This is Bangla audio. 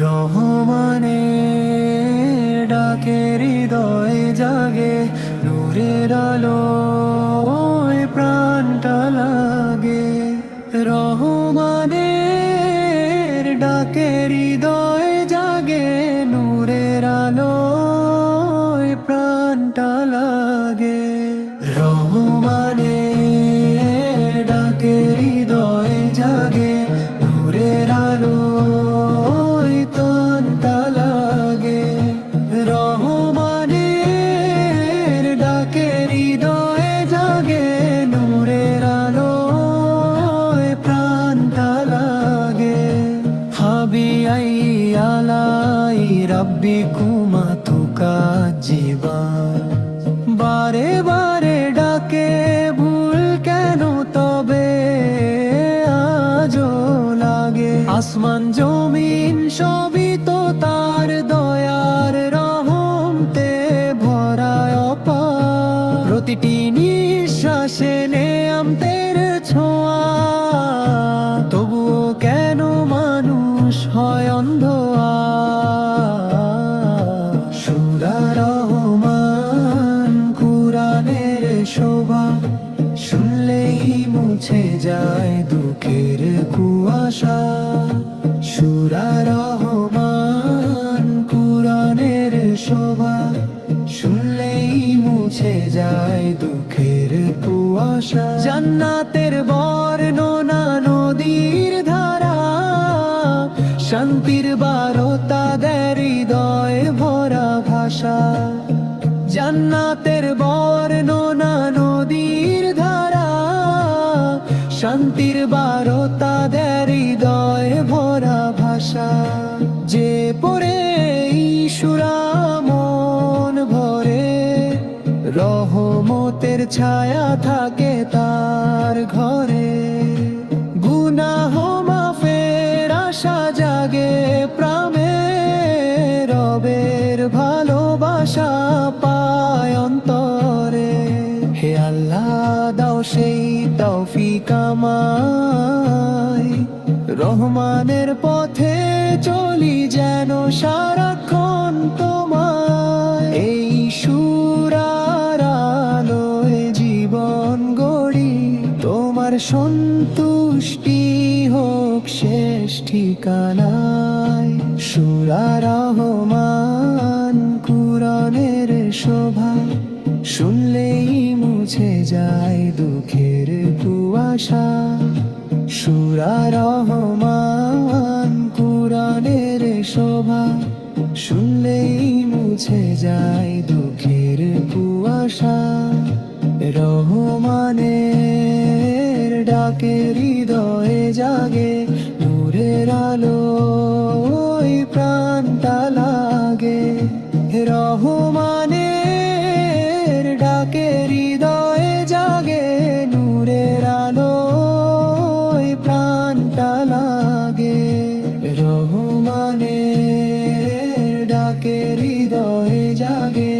রহমানের ডাকে হৃদয়ে জাগে, নূরের আলোয় প্রাণটা লাগে। রহমানের ডাকে হৃদয়ে জাগে, নূরের আলোয় প্রাণটা লাগে। রহমানের ডাকে হৃদয়ে জাগে, নূরের আলোয় প্রাণটা লাগে। রহমানের ডাকে হৃদয়ে জাগে, নূরের আলোয় প্রাণটা লাগে। হাবি আলাই রাব্বিকুমা তুকাজ্জিবান, বারে বারে ডাকে ভুল কেন তবে আজও লাগে। আসমান জমিন সবই তো তার দয়ার রহমতে ভরা অপার। প্রতিটি নিঃশ্বাসে নেয়ামতের ছোঁয়া, তবুও কেন মানুষ হয় অন্ধ। সূরা রহমান কুরআনের শোভা, শুনলেই মুছে যায় দুঃখের কুয়াশা। সূরা রহমান কুরআনের শোভা, শুনলেই মুছে যায় দুঃখের কুয়াশা। জান্নাতের বর্ণনা নদীর ধারা, শান্তির বারতা দেয় হৃদয়ে ভরা ভাষা। জান্নাতের বর্ণনা নদীর ধারা, শান্তির বারতা দেয় হৃদয়ে ভরা ভাষা। যে পড়ে সূরা মন ভরে, রহমতের ছায়া থাকে তার ঘরে। গুনাহ মাফের আশা জাগে প্রাণে, রবের ভালোবাসা পায় অন্তরে। হে আল্লাহ দাও সেই তৌফিক আমায়, রহমানের পথে চলি যেন সারাক্ষণ তোমায়। এই সূরার আলোয় জীবন গড়ি, তোমার সন্তুষ্টি হোক শেষ ঠিকানায়। সূরা রহমান কুরআনের শোভা, শুনলেই মুছে যায় দুঃখের কুয়াশা। সূরা রহমান কুরআনের শোভা, শুনলেই মুছে যায় দুঃখের কুয়াশা। রহমানের ডাকে হৃদয়ে জাগে, নূরের আলোয় প্রাণটা লাগে। রহমানের ডাকে হৃদয়ে জাগে, নূরের আলোয় প্রাণটা লাগে। রহমানের ডাকে হৃদয়ে জাগে,